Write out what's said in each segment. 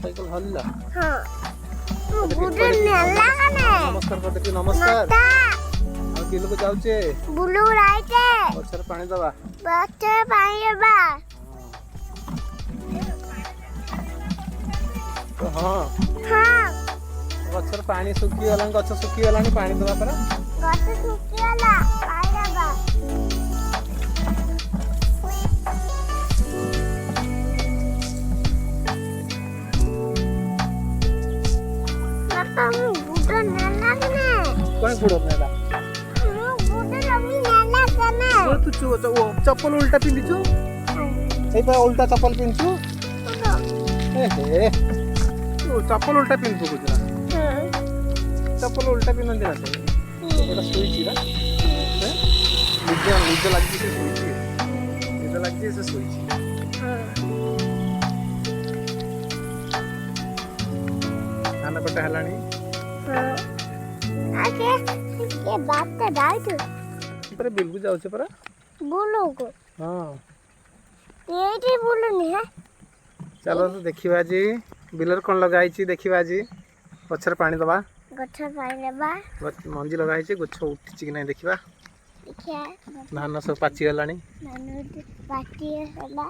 Cycle हल्ला हां बुडे नेला कने नमस्कार कर देखी नमस्कार आ बिल को जाउचे बुलू राइटे बछर पानी दबा बच्चे पानी देबा तो हां हां बछर पानी सुखी गलान गछ सुखी गलान पानी दबा परा गछ सुखी गला पानी देबा पापा बुडे नेला कने कोन बुडो नेला बुडे रमी नेला कने ओ तू चप्पल उल्टा पिंदिचु ए बा उल्टा चप्पल पिंचु ए हे तू चप्पल उल्टा पिंचु गुजरा चप्पल उल्टा पिन देना चाहिए एटा सोईची ना निज लागजी से सोईची निज लागजी से सोईची खाना पटा हलानी आके ये बात तो डाइट पर बिल्कुल जाऊ छे पर बोलो को हां एटी बोलो नहीं है चलो तो देखिबा जी बिलर कोन लगाई छी देखिबा जी पछर पानी दबा गछ पानी देबा मंजी लगाई छी गुछ उठी छी कि नहीं देखिबा देखिया धान सब पाची गलानी मानो पाटी होला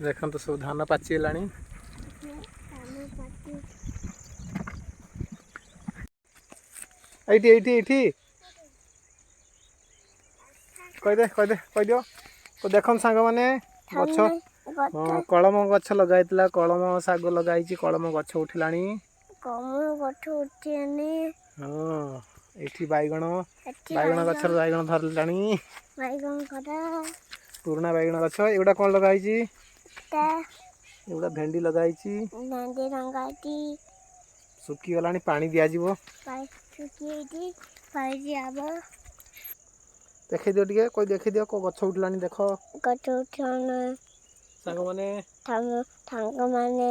देखन तो सब धान पाची गलानी मानो पाटी एठी एठी एठी कह दियो तो देखन सांग माने गछ हां कलम गछ लगाइतला कलम साग लगाई छी कलम गछ उठिलानी कम गछ उठियानी हां एठी बाइगण गछ बाइगण धरलानी बाइगण खटा पुराना बाइगण गछ एउडा कोन लगाई छी ता एउडा भेंडी लगाई छी नांदे रंगाटी सुखी गलानी पानी दिया जीवो पाई सुखीटी पाई दियाबो देखै दियो टिके कोई देखै दियो को गछ उठलानी देखो गछ उठियाना सांग माने थांग माने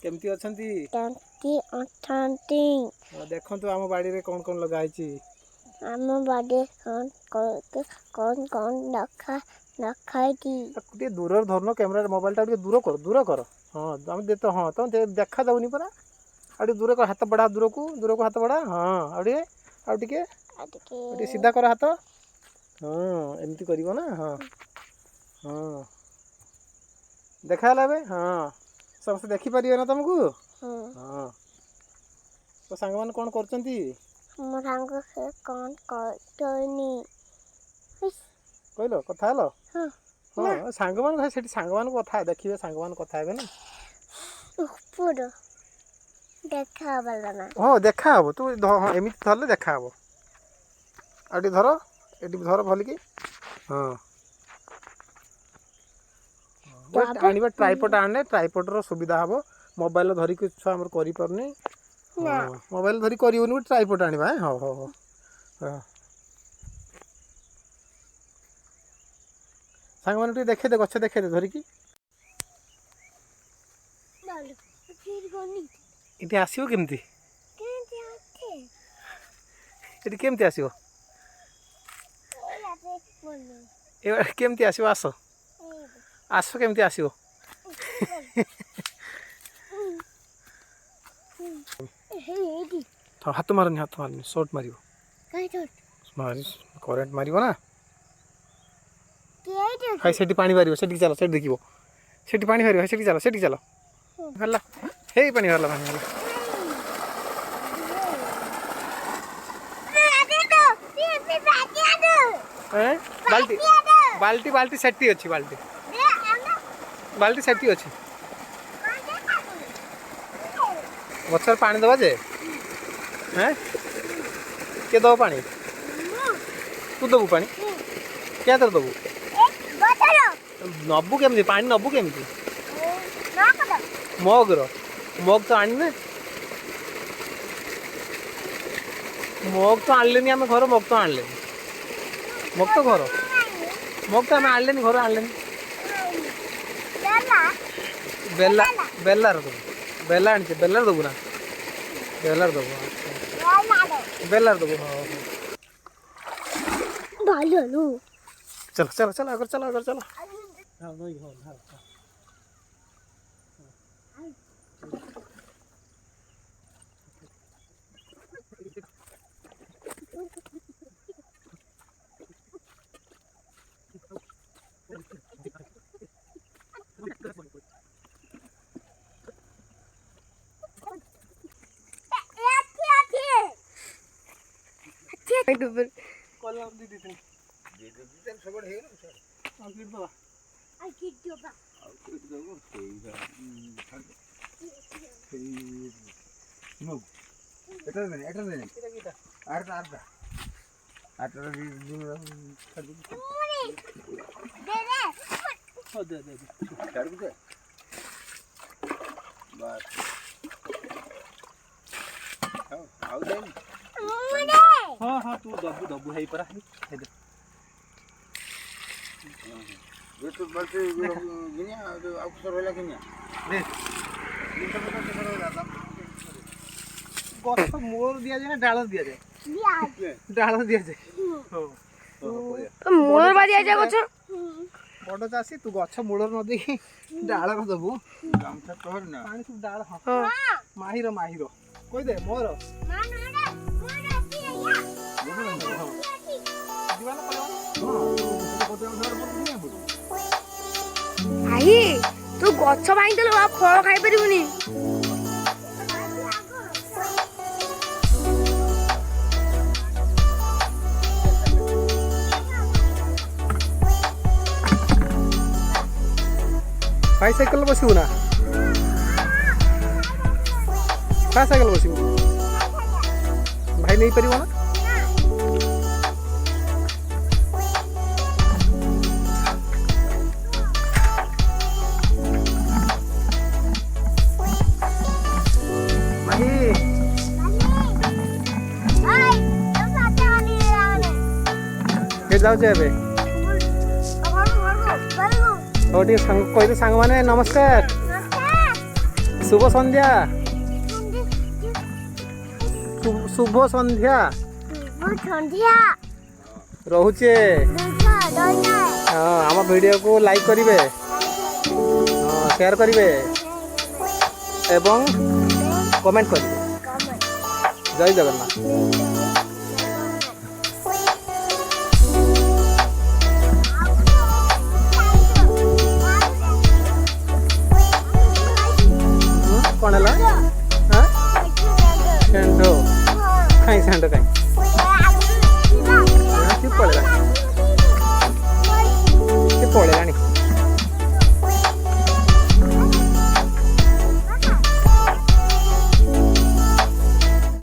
केमती अछंती केमती अछंती देखंतु हम बाड़ी रे कोन कोन लगाई छी हम बाड़ी कोन रखाइती टे दूर धरनो कैमरा मोबाइल टा दूर कर हां हम देतो हां तो देखा जाउनी परा आडी दूर कर हाथ बढ़ा दूर को हाथ बढ़ा हां आडी टिके सीधा कर हाथ हां एमती करिवो ना हां हां देखाला बे हां सबसे देखि परियो ना तुमको हां तो संग मान कोन करचंती हम संग से कोन करतोनी कहलो कथा हलो हां हां संग मान भाई सेठी संग मान कथा देखिबे संग मान कथा हेबे ना ऊपर देखा वाला ना हां देखा हबो तू एमिति धरले देखा हबो आडी धर एटी धर भली की हां वेट आनिबा ट्राइपॉड आने ट्राइपॉड रो सुविधा हबो मोबाइल धरि के छ हमर करि परनी ना मोबाइल धरि करिवनी ट्राइपॉड आनिबा हां हो हां संग मान टी देखे दे गछ देखे दे धरि की डाल फिर कोनी इति आसीओ केमती केमती आथे इति केमती आसीओ याते बोलो ए केमती आसीओ आसो आसो केमती आसीओ हेडी तो हाथ मारनी शॉट मारियो काई छोट मारी करंट मारियो ना केडी हाय सेठी पानी मारियो सेठी चलो सेठी देखिबो सेठी पानी मारियो सेठी चलो हल्ला हे पानी हल्ला बाल्टी बाल्टी बाल्टी सेठी अछि बाल्टी सेठी अछि गछर पानी दबा जे हैं के दबो पानी तू दबो पानी क्या तर दबो नबु केमती पानी नबु केमती मग तो आनी ना मग तो आणलेनी आम घर मग तो आणले मग तो घर मग तो आम आणलेनी घर आणलेनी बेला बेलार दबो बेला आनी बेलार दबो ना बेलार दबो बेलार दबो हाँ चलो चलो चलो अगर चलो यूट्यूबर कॉल दी दी थी सब हे ना गिर दो I keep your back. हाँ हाँ तू दबू दबू है परा है दे ये तो बस गिनिया जो अक्सर होला गिनिया दे गछ मोर दिया जाए ना डाल दिया जाए डाल दिया जाए हां मूल बारी आजा गछ बड़ चाषी तू गछ मूल न दे डाल दबू गामछा तोहर ना पानी सब डाल हाँ हां माहिर माहिर कोई दे मोर आई तू गछ भाई देलो आ फळ खाइ परिबुनी भाई साइकेल बसबू ना क्या साइकेल बसबू भाई नहीं पार ना माही के जाऊ एबे ओटी संग कहि संग माने नमस्कार शुभ संध्या शुभ संध्या रोचे हाँ आम वीडियो को लाइक करिवे हाँ शेयर करिवे एवं कमेंट करिवे जय जगन्नाथ कौन है हाँ सेंडो कहीं सेंडो कहीं चुप पड़ेगा